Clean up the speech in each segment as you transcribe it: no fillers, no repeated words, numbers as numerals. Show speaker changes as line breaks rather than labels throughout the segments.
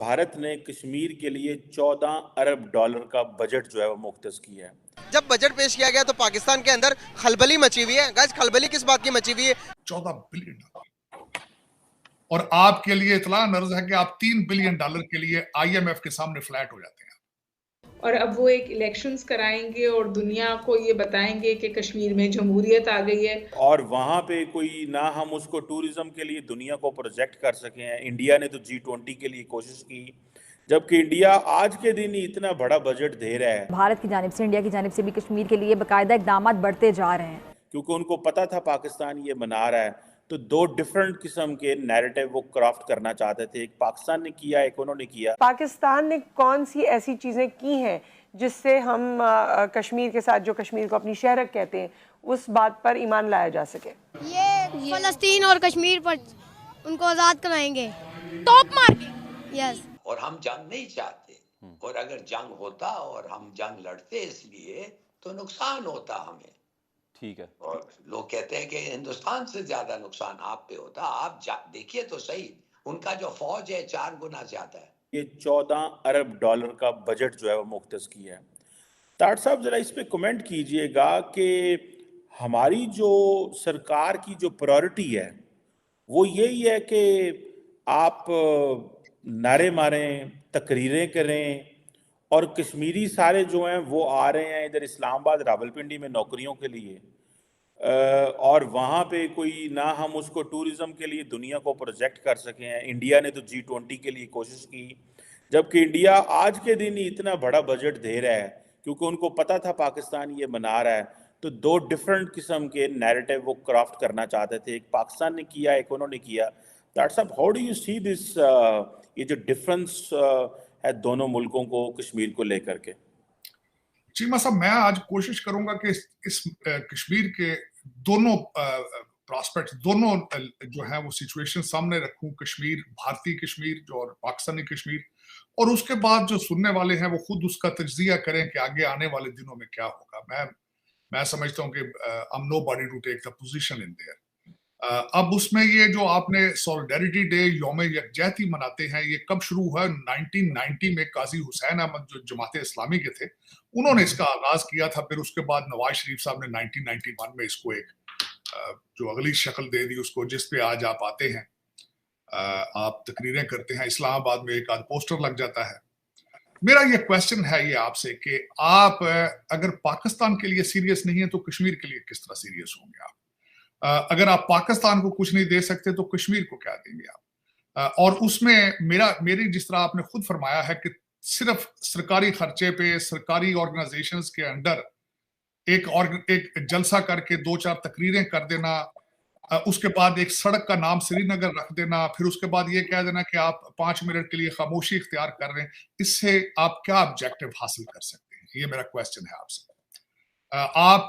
भारत ने कश्मीर के लिए 14 अरब डॉलर का बजट जो है वो मुख्तस किया है।
जब बजट पेश किया गया तो पाकिस्तान के अंदर खलबली मची हुई है। गाइस, खलबली किस बात की मची हुई है?
14 बिलियन डॉलर। और आपके लिए इतला नर्ज है कि आप $3 बिलियन के लिए IMF के सामने फ्लैट हो जाते हैं।
और अब वो एक इलेक्शंस कराएंगे और दुनिया को ये बताएंगे कि कश्मीर में जमहूरियत आ गई है।
और वहाँ पे कोई ना हम उसको टूरिज्म के लिए दुनिया को प्रोजेक्ट कर सके हैं। इंडिया ने तो G20 के लिए कोशिश की, जबकि इंडिया आज के दिन ही इतना बड़ा बजट दे रहा है।
भारत की जानिब से, इंडिया की जानिब से भी कश्मीर के लिए बाकायदा इकदाम बढ़ते जा रहे हैं,
क्योंकि उनको पता था पाकिस्तान ये मना रहा है, तो दो डिफरेंट किस्म के नैरेटिव वो क्राफ्ट करना चाहते थे। एक पाकिस्तान ने किया, एक उन्होंने किया।
पाकिस्तान ने कौन सी ऐसी चीज़ें की हैं जिससे हम कश्मीर के साथ, जो कश्मीर को अपनी शहरक कहते हैं, उस बात पर ईमान लाया जा सके?
ये फलस्तीन और कश्मीर पर उनको आज़ाद कराएंगे, टॉप मार के। यस।
और हम जंग नहीं चाहते, और अगर जंग होता और हम जंग लड़ते इसलिए तो नुकसान होता हमें।
ठीक है।
और लोग कहते हैं कि हिंदुस्तान से ज्यादा नुकसान आप पे होता। आप देखिए तो सही, उनका जो फौज है 4 गुना ज्यादा है।
ये 14 अरब डॉलर का बजट जो है वो मुख्तस किया है। ताट साहब जरा इस पे कमेंट कीजिएगा कि हमारी जो सरकार की जो प्रायोरिटी है वो यही है कि आप नारे मारें, तकरीरें करें, और कश्मीरी सारे जो हैं वो आ रहे हैं इधर इस्लामाबाद, रावलपिंडी में नौकरियों के लिए, और वहाँ पे कोई ना हम उसको टूरिज्म के लिए दुनिया को प्रोजेक्ट कर सके हैं। इंडिया ने तो G20 के लिए कोशिश की, जबकि इंडिया आज के दिन ही इतना बड़ा बजट दे रहा है, क्योंकि उनको पता था पाकिस्तान ये मना रहा है। तो दो डिफरेंट किस्म के नैरेटिव वो क्राफ्ट करना चाहते थे। एक पाकिस्तान ने किया, एक उन्होंने किया। दैट्स साहब, how do you see this, ये जो डिफरेंस है दोनों मुल्कों को कश्मीर को लेकर के?
चीमा साहब, मैं आज कोशिश करूंगा कि इस कश्मीर के दोनों प्रॉस्पेक्ट्स, दोनों जो है वो सिचुएशन सामने रखूं। कश्मीर, भारतीय कश्मीर जो और पाकिस्तानी कश्मीर, और उसके बाद जो सुनने वाले हैं वो खुद उसका तज्जिया करें कि आगे आने वाले दिनों में क्या होगा। मैं समझता हूं कि I'm nobody to take the position in there। अब उसमें ये जो आपने सॉलिडेरिटी डे, यौम यकजहती मनाते हैं, ये कब शुरू हुआ? 1990 में काजी हुसैन अहमद जो जमात इस्लामी के थे, उन्होंने इसका आगाज किया था। फिर उसके बाद नवाज शरीफ साहब ने 1991 में इसको एक जो अगली शक्ल दे दी उसको, जिस पे आज आप आते हैं, आप तकरीरें करते हैं, इस्लामाबाद में एक आध पोस्टर लग जाता है। मेरा ये क्वेश्चन है ये आपसे कि आप अगर पाकिस्तान के लिए सीरियस नहीं है तो कश्मीर के लिए किस तरह सीरियस होंगे आप? अगर आप पाकिस्तान को कुछ नहीं दे सकते तो कश्मीर को क्या देंगे आप? और उसमें मेरी जिस तरह आपने खुद फरमाया है कि सिर्फ सरकारी खर्चे पे, सरकारी ऑर्गेनाइजेशंस के अंडर एक जलसा करके 2-4 तकरीरें कर देना, उसके बाद एक सड़क का नाम श्रीनगर रख देना, फिर उसके बाद ये कह देना कि आप 5 मिनट के लिए खामोशी इख्तियार कर रहे हैं, इससे आप क्या ऑब्जेक्टिव हासिल कर सकते हैं? ये मेरा क्वेश्चन है आपसे। आप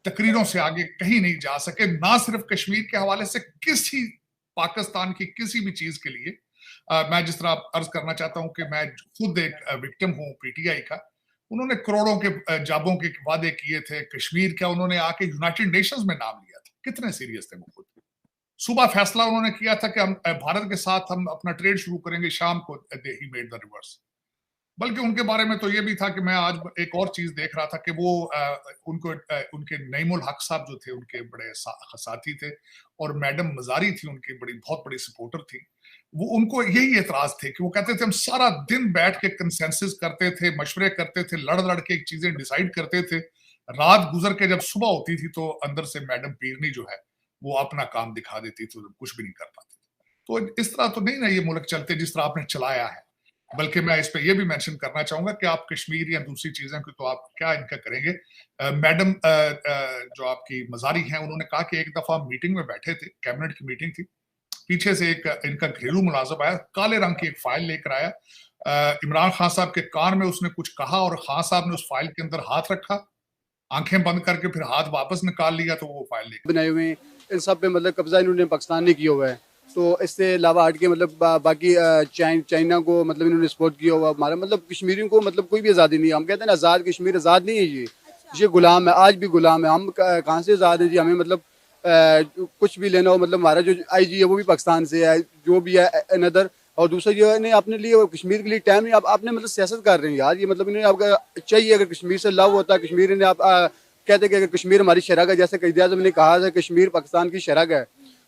तकरीरों से आगे कहीं नहीं जा सके, ना सिर्फ कश्मीर के हवाले से, किसी पाकिस्तान की किसी भी चीज के लिए। मैं जिस तरह अर्ज करना चाहता हूं कि मैं खुद एक विक्टिम हूं PTI का। उन्होंने करोड़ों के जाबों के वादे किए थे। कश्मीर का उन्होंने आके यूनाइटेड नेशंस में नाम लिया था। कितने सीरियस थे वो खुद? सुबह फैसला उन्होंने किया था कि हम भारत के साथ हम अपना ट्रेड शुरू करेंगे, शाम को ही मेड द रिवर्स। बल्कि उनके बारे में तो ये भी था कि मैं आज एक और चीज देख रहा था कि वो उनके नईमुल हक साहब जो थे, उनके बड़े साथी थे, और मैडम मजारी थी उनकी बहुत बड़ी सपोर्टर थी। वो उनको यही एतराज थे कि वो कहते थे हम सारा दिन बैठ के कंसेंसस करते थे, मशवरे करते थे, लड़ के चीजें डिसाइड करते थे। रात गुजर के जब सुबह होती थी तो अंदर से मैडम पीरनी जो है वो अपना काम दिखा देती थी, तो कुछ भी नहीं कर पाती। तो इस तरह तो नहीं ना ये मुल्क चलते जिस तरह आपने चलाया है। बल्कि मैं इस पे ये भी मेंशन करना चाहूंगा कि आप कश्मीर या दूसरी चीजें की तो आप क्या इनका करेंगे? मैडम जो आपकी मजारी हैं, उन्होंने कहा कि एक दफा मीटिंग में बैठे थे, कैबिनेट की मीटिंग थी, पीछे से एक इनका घरेलू मुलाजिम आया, काले रंग की एक फाइल लेकर आया। इमरान खान साहब के कान में उसने कुछ कहा और खान साहब ने उस फाइल के अंदर हाथ रखा, आंखें बंद करके फिर हाथ वापस निकाल लिया, तो वो फाइल लेकर
बनाए हुए इन सब पे मतलब कब्जा इन्होंने पाकिस्तान ने किया हुआ है। तो इससे अलावा हट के मतलब बाकी चाइना को मतलब इन्होंने सपोर्ट किया हुआ। हमारा मतलब कश्मीरियों को मतलब कोई भी आज़ादी नहीं है। हम कहते हैं ना आज़ाद कश्मीर, आज़ाद नहीं है ये गुलाम है, आज भी गुलाम है। हम कहाँ से आज़ाद है जी? हमें मतलब कुछ भी लेना हो, मतलब हमारा जो IG है वो भी पाकिस्तान से है, जो भी है अनदर और दूसरा जो है इन्हें अपने लिए कश्मीर के लिए टाइम नहीं, आपने मतलब सियासत कर रहे हैं यार, ये मतलब इन्हें आपका चाहिए, अगर कश्मीर से लव होता है कश्मीर, इन्हें आप कहते कि अगर कश्मीर हमारी शराग है, जैसे क़ायद आज़म ने कहा था कश्मीर पाकिस्तान की शराग है,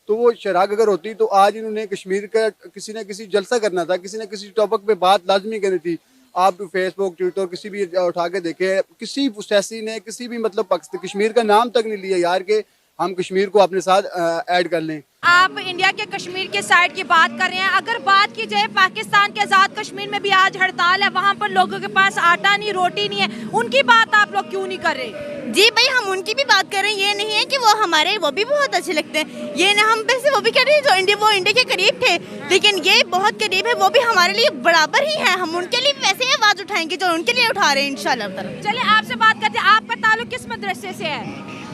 तो वो शराग अगर होती तो आज इन्होंने कश्मीर का किसी न किसी जलसा करना था, किसी न किसी टॉपिक पे बात लाजमी करनी थी। आप फेसबुक ट्विटर किसी भी उठा के देखे, किसी सियासी ने किसी भी मतलब कश्मीर का नाम तक नहीं लिया यार कि हम कश्मीर को अपने साथ ऐड कर लें।
आप इंडिया के कश्मीर के साइड की बात कर रहे हैं, अगर बात की जाए पाकिस्तान के आजाद कश्मीर में भी आज हड़ताल है, वहाँ पर लोगों के पास आटा नहीं रोटी नहीं है, उनकी बात आप लोग क्यों नहीं कर रहे?
जी भाई, हम उनकी भी बात कर रहे हैं, ये नहीं है कि वो भी बहुत अच्छे लगते हैं, ये ना हम वैसे वो भी कर रहे हैं जो वो इंडिया के करीब थे, लेकिन ये बहुत करीब है, वो भी हमारे लिए बराबर ही है, हम उनके लिए वैसे ही आवाज उठाएंगे जो उनके लिए उठा रहे हैं इंशाल्लाह।
चलिए आपसे बात करते हैं, आपका ताल्लुक किस मदरसे से है?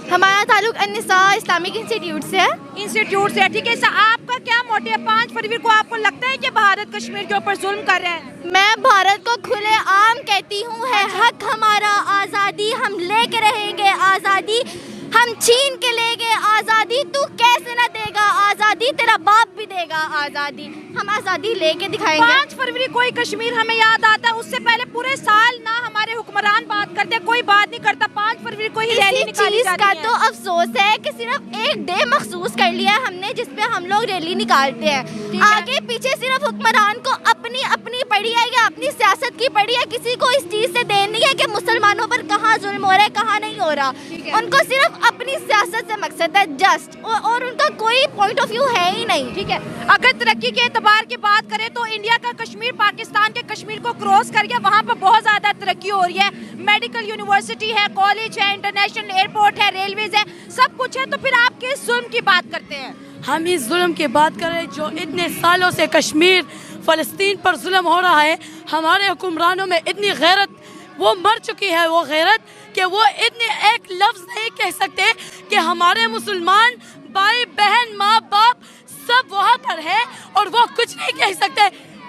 हमारा ताल्लुक अन्निसा इस्लामिक इंस्टीट्यूट से है।
इंस्टीट्यूट से, ठीक है। आपका क्या मोटिव है? 5 फरवरी को आपको लगता है कि भारत कश्मीर के ऊपर जुल्म कर रहे हैं?
मैं भारत को खुले आम कहती हूँ, है हक हमारा आज़ादी, हम लेके रहेंगे आज़ादी, हम छीन के लेंगे आज़ादी, तू कैसे ना देगा आज़ादी, तेरा बाप भी देगा आज़ादी, हम आज़ादी लेके दिखाएंगे।
5 फरवरी कोई कश्मीर हमें याद आता है, उससे पहले पूरे साल ना हमारे हुक्मरान बात करते, कोई बात नहीं करता, 5 फरवरी को ही रैली निकाली जाती है।
तो अफसोस है कि सिर्फ एक डे मखसूस कर लिया है हमने जिसपे हम लोग रैली निकालते हैं, आगे पीछे सिर्फ हुक्मरान को अपनी अपनी पड़ी है या अपनी सियासत की पड़ी है, किसी को इस चीज से देर नहीं है कि मुसलमानों पर कहाँ जुल्म हो रहा है कहाँ नहीं हो रहा, उनको सिर्फ अपनी सियासत से मकसद है जस्ट, और उनका कोई पॉइंट ऑफ व्यू है ही नहीं।
ठीक है, अगर तरक्की के एतबार की बात करें तो इंडिया का कश्मीर पाकिस्तान के कश्मीर को क्रॉस कर गया, वहाँ पर बहुत ज्यादा तरक्की हो रही है, मेडिकल यूनिवर्सिटी है, कॉलेज है, इंटरनेशनल एयरपोर्ट है, रेलवेज है, सब कुछ है, तो फिर आप किस जुल्म की बात करते हैं?
हम इस जुल्म की बात करें जो इतने सालों से कश्मीर फ़लस्तीन पर जुल्म हो रहा है, हमारे हुक्मरानों में इतनी गैरत, वो मर चुकी है वो गैरत कि वो इतने एक लफ्ज़ नहीं कह सकते कि हमारे मुसलमान भाई बहन माँ बाप सब वहाँ पर है और वो कुछ नहीं कह सकते।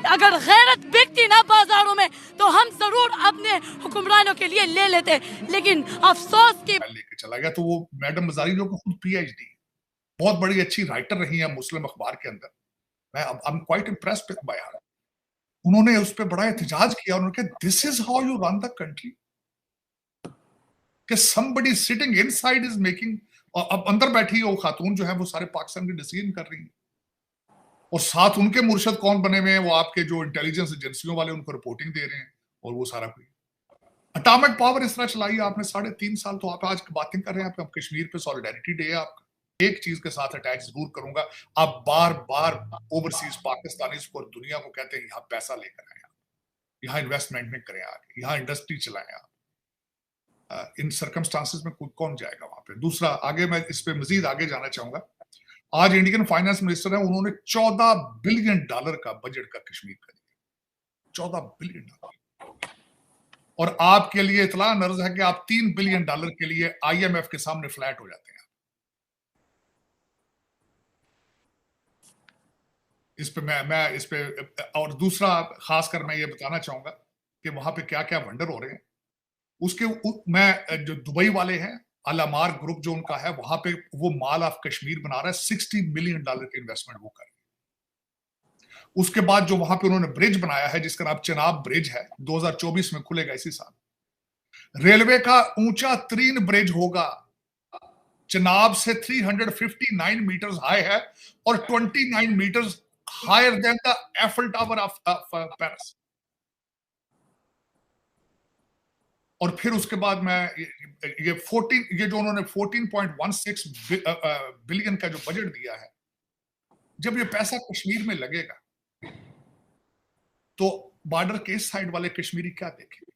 अगर गैरत बिकती ना बाजारों में तो हम जरूर अपने हुक्मरानों के लिए ले लेते, लेकिन अफसोस की
लेके चला गया। तो वो मैडम मजारी जो खुद PhD बहुत बड़ी अच्छी राइटर रही है मुस्लिम अखबार के अंदर, मैं I am quite impressed by हर। उन्होंने उस पर बड़ा एहतजाज किया, उन्होंने कहा this is how you run the country, कि somebody sitting inside is making, और अब अंदर बैठी वो खातून जो है वो सारे पाकिस्तान के डिसीजन कर रही है, और साथ उनके मुर्शद कौन बने हुए हैं, वो आपके जो इंटेलिजेंस एजेंसियों वाले उनको रिपोर्टिंग दे रहे हैं, और वो सारा कुछ एटॉमिक पावर इस तरह चलाई आपने 3.5 साल। तो आप आज बातें कर रहे हैं, आप कश्मीर पे सॉलिडारिटी डे है आपका। एक चीज के साथ अटैच जरूर करूंगा, आप बार बार ओवरसीज पाकिस्तानीज को और दुनिया को कहते हैं यहाँ पैसा लेकर आए, यहाँ इन्वेस्टमेंट में करें, आगे यहाँ इंडस्ट्री चलाएं आप, इन सर्कमस्टांसेस में कौन जाएगा वहां पे। दूसरा, आगे मैं इस पे मजीद आगे जाना चाहूंगा, आज इंडियन फाइनेंस मिनिस्टर है, उन्होंने $14 बिलियन का बजट का कश्मीर का दिया, $14 बिलियन। और आपके लिए इतला नर्ज है कि आप $3 बिलियन के लिए IMF के सामने फ्लैट हो जाते हैं। इस पे मैं इस पे, और दूसरा खासकर मैं ये बताना चाहूंगा कि वहां पे क्या क्या वंडर हो रहे हैं। उसके मैं जो दुबई वाले हैं, अलामार ग्रुप जो उनका है, वहां पे वो माल ऑफ कश्मीर बना रहा है, $60 मिलियन के इन्वेस्टमेंट वो कर रहे हैं। उसके बाद जो वहां पे उन्होंने ब्रिज बनाया है जिसका नाम चिनाब ब्रिज है, 2024 में खुलेगा इसी साल। रेलवे का ऊंचा तरीन ब्रिज होगा, चिनाब से 359 मीटर हाई है और 29 metre higher than the Eiffel Tower of Paris. और फिर उसके बाद मैं ये जो उन्होंने 14.16 बिलियन का जो बजट दिया है, जब ये पैसा कश्मीर में लगेगा तो बॉर्डर के इस साइड वाले कश्मीरी क्या देखें?